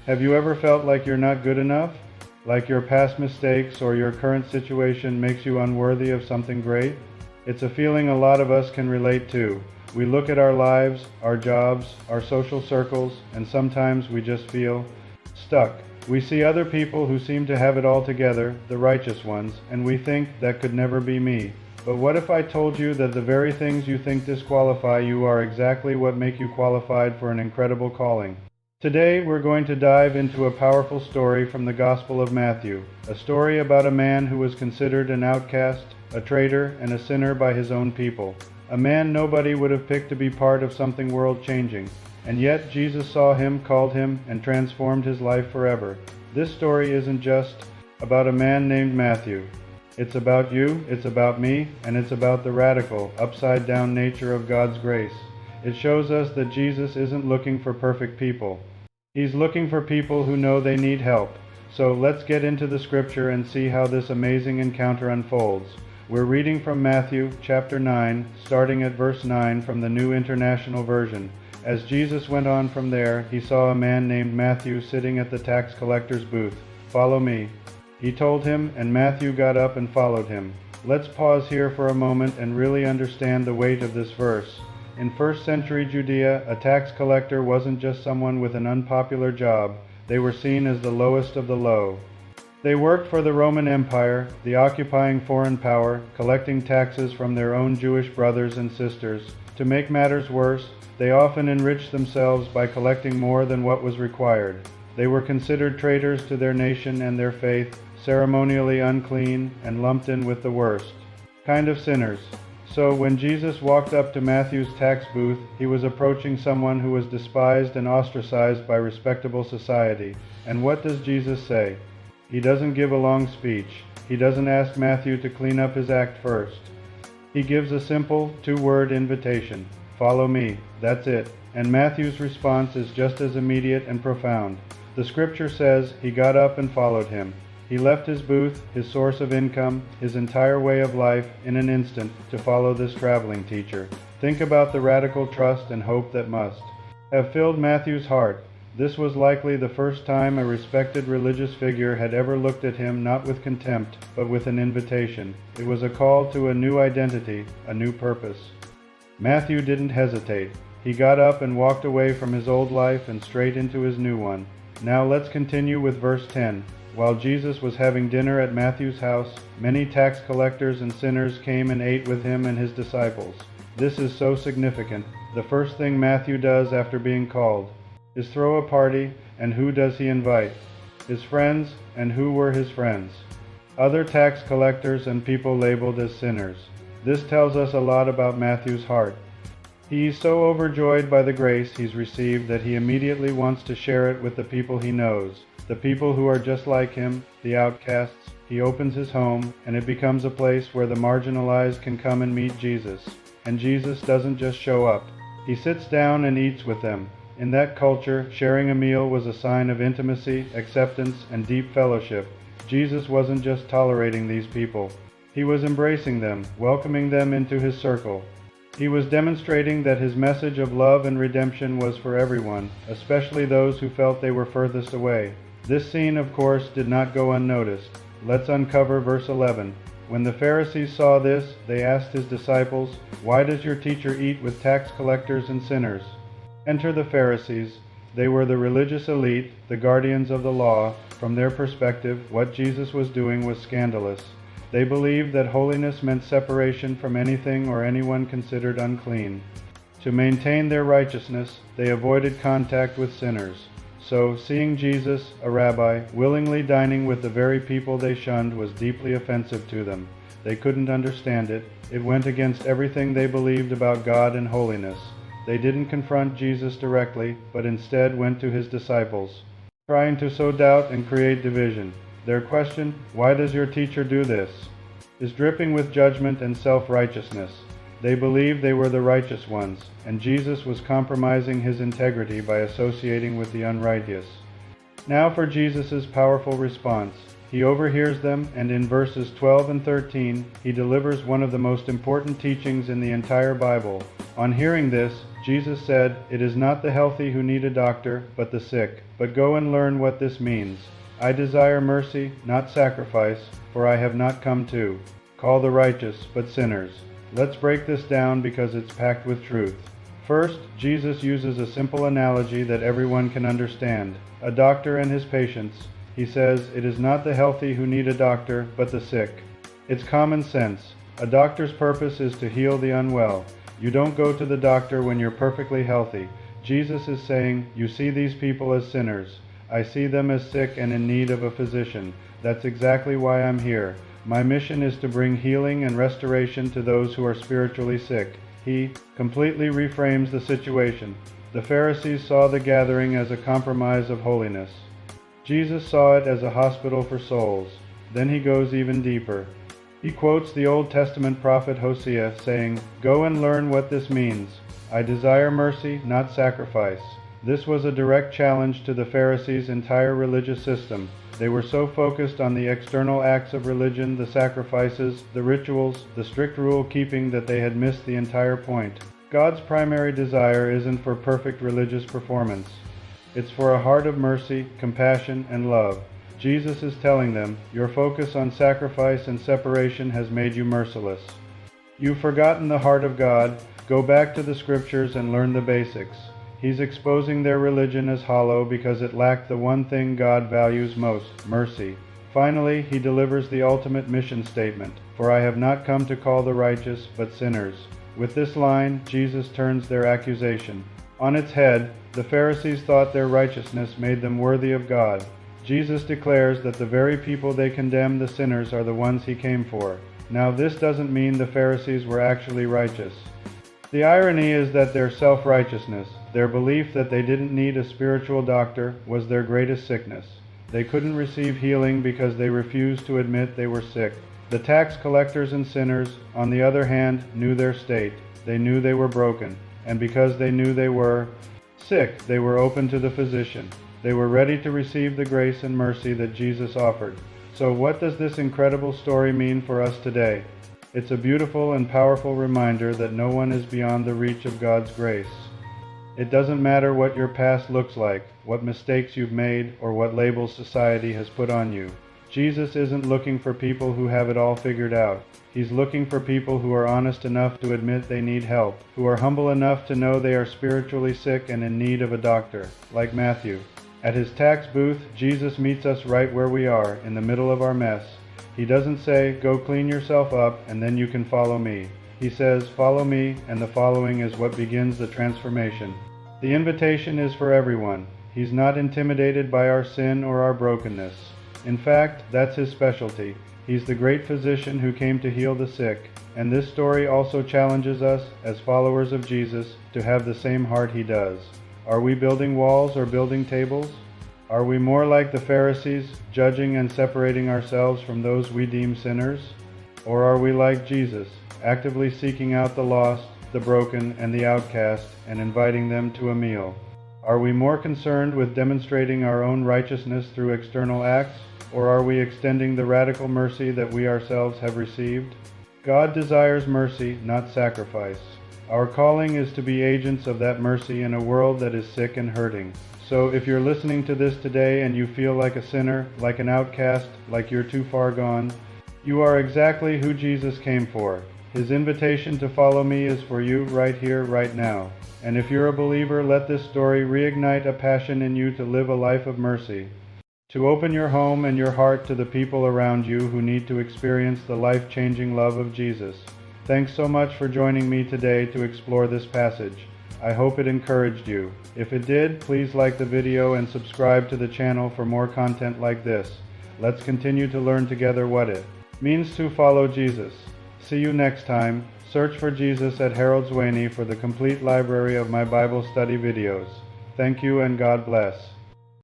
Have you ever felt like you're not good enough? Like your past mistakes or your current situation makes you unworthy of something great? It's a feeling a lot of us can relate to. We look at our lives, our jobs, our social circles, and sometimes we just feel stuck. We see other people who seem to have it all together, the righteous ones, and we think that could never be me. But what if I told you that the very things you think disqualify you are exactly what make you qualified for an incredible calling? Today we're going to dive into a powerful story from the Gospel of Matthew, a story about a man who was considered an outcast, a traitor, and a sinner by his own people. A man nobody would have picked to be part of something world-changing, and yet Jesus saw him, called him, and transformed his life forever. This story isn't just about a man named Matthew. It's about you, it's about me, and it's about the radical, upside-down nature of God's grace. It shows us that Jesus isn't looking for perfect people. He's looking for people who know they need help. So let's get into the scripture and see how this amazing encounter unfolds. We're reading from Matthew chapter 9, starting at verse 9 from the New International Version. As Jesus went on from there, he saw a man named Matthew sitting at the tax collector's booth. "Follow me," he told him, and Matthew got up and followed him. Let's pause here for a moment and really understand the weight of this verse. In first century Judea, a tax collector wasn't just someone with an unpopular job. They were seen as the lowest of the low. They worked for the Roman Empire, the occupying foreign power, collecting taxes from their own Jewish brothers and sisters. To make matters worse, they often enriched themselves by collecting more than what was required. They were considered traitors to their nation and their faith, ceremonially unclean, and lumped in with the worst kind of sinners. So when Jesus walked up to Matthew's tax booth, he was approaching someone who was despised and ostracized by respectable society. And what does Jesus say? He doesn't give a long speech. He doesn't ask Matthew to clean up his act first. He gives a simple, two-word invitation. "Follow me." That's it. And Matthew's response is just as immediate and profound. The scripture says he got up and followed him. He left his booth, his source of income, his entire way of life in an instant to follow this traveling teacher. Think about the radical trust and hope that must have filled Matthew's heart. This was likely the first time a respected religious figure had ever looked at him not with contempt, but with an invitation. It was a call to a new identity, a new purpose. Matthew didn't hesitate. He got up and walked away from his old life and straight into his new one. Now let's continue with verse 10. While Jesus was having dinner at Matthew's house, many tax collectors and sinners came and ate with him and his disciples. This is so significant. The first thing Matthew does after being called is throw a party, and who does he invite? His friends, and who were his friends? Other tax collectors and people labeled as sinners. This tells us a lot about Matthew's heart. He's so overjoyed by the grace he's received that he immediately wants to share it with the people he knows, the people who are just like him, the outcasts. He opens his home, and it becomes a place where the marginalized can come and meet Jesus. And Jesus doesn't just show up. He sits down and eats with them. In that culture, sharing a meal was a sign of intimacy, acceptance, and deep fellowship. Jesus wasn't just tolerating these people. He was embracing them, welcoming them into his circle. He was demonstrating that his message of love and redemption was for everyone, especially those who felt they were furthest away. This scene, of course, did not go unnoticed. Let's uncover verse 11. When the Pharisees saw this, they asked his disciples, "Why does your teacher eat with tax collectors and sinners?" Enter the Pharisees. They were the religious elite, the guardians of the law. From their perspective, what Jesus was doing was scandalous. They believed that holiness meant separation from anything or anyone considered unclean. To maintain their righteousness, they avoided contact with sinners. So, seeing Jesus, a rabbi, willingly dining with the very people they shunned was deeply offensive to them. They couldn't understand it. It went against everything they believed about God and holiness. They didn't confront Jesus directly, but instead went to his disciples, trying to sow doubt and create division. Their question, "Why does your teacher do this?" is dripping with judgment and self-righteousness. They believed they were the righteous ones, and Jesus was compromising his integrity by associating with the unrighteous. Now for Jesus' powerful response. He overhears them, and in verses 12 and 13, he delivers one of the most important teachings in the entire Bible. On hearing this, Jesus said, "It is not the healthy who need a doctor, but the sick. But go and learn what this means. I desire mercy, not sacrifice, for I have not come to call the righteous, but sinners." Let's break this down because it's packed with truth. First, Jesus uses a simple analogy that everyone can understand: a doctor and his patients. He says, "It is not the healthy who need a doctor, but the sick." It's common sense. A doctor's purpose is to heal the unwell. You don't go to the doctor when you're perfectly healthy. Jesus is saying, "You see these people as sinners. I see them as sick and in need of a physician. That's exactly why I'm here. My mission is to bring healing and restoration to those who are spiritually sick." He completely reframes the situation. The Pharisees saw the gathering as a compromise of holiness. Jesus saw it as a hospital for souls. Then he goes even deeper. He quotes the Old Testament prophet Hosea, saying, "Go and learn what this means. I desire mercy, not sacrifice." This was a direct challenge to the Pharisees' entire religious system. They were so focused on the external acts of religion, the sacrifices, the rituals, the strict rule-keeping, that they had missed the entire point. God's primary desire isn't for perfect religious performance. It's for a heart of mercy, compassion, and love. Jesus is telling them, your focus on sacrifice and separation has made you merciless. You've forgotten the heart of God. Go back to the scriptures and learn the basics. He's exposing their religion as hollow because it lacked the one thing God values most, mercy. Finally, he delivers the ultimate mission statement, "For I have not come to call the righteous, but sinners." With this line, Jesus turns their accusation on its head. The Pharisees thought their righteousness made them worthy of God. Jesus declares that the very people they condemn, the sinners, are the ones he came for. Now, this doesn't mean the Pharisees were actually righteous. The irony is that their self-righteousness, their belief that they didn't need a spiritual doctor, was their greatest sickness. They couldn't receive healing because they refused to admit they were sick. The tax collectors and sinners, on the other hand, knew their state. They knew they were broken, and because they knew they were sick, they were open to the physician. They were ready to receive the grace and mercy that Jesus offered. So what does this incredible story mean for us today? It's a beautiful and powerful reminder that no one is beyond the reach of God's grace. It doesn't matter what your past looks like, what mistakes you've made, or what labels society has put on you. Jesus isn't looking for people who have it all figured out. He's looking for people who are honest enough to admit they need help, who are humble enough to know they are spiritually sick and in need of a doctor, like Matthew. At his tax booth, Jesus meets us right where we are, in the middle of our mess. He doesn't say, "Go clean yourself up and then you can follow me." He says, "Follow me," and the following is what begins the transformation. The invitation is for everyone. He's not intimidated by our sin or our brokenness. In fact, that's his specialty. He's the great physician who came to heal the sick. And this story also challenges us, as followers of Jesus, to have the same heart he does. Are we building walls or building tables? Are we more like the Pharisees, judging and separating ourselves from those we deem sinners? Or are we like Jesus, actively seeking out the lost, the broken, and the outcast, and inviting them to a meal? Are we more concerned with demonstrating our own righteousness through external acts, or are we extending the radical mercy that we ourselves have received? God desires mercy, not sacrifice. Our calling is to be agents of that mercy in a world that is sick and hurting. So if you're listening to this today and you feel like a sinner, like an outcast, like you're too far gone, you are exactly who Jesus came for. His invitation to follow me is for you right here, right now. And if you're a believer, let this story reignite a passion in you to live a life of mercy, to open your home and your heart to the people around you who need to experience the life-changing love of Jesus. Thanks so much for joining me today to explore this passage. I hope it encouraged you. If it did, please like the video and subscribe to the channel for more content like this. Let's continue to learn together what it means to follow Jesus. See you next time. Search for Jesus at Harold Zwaney for the complete library of my Bible study videos. Thank you and God bless.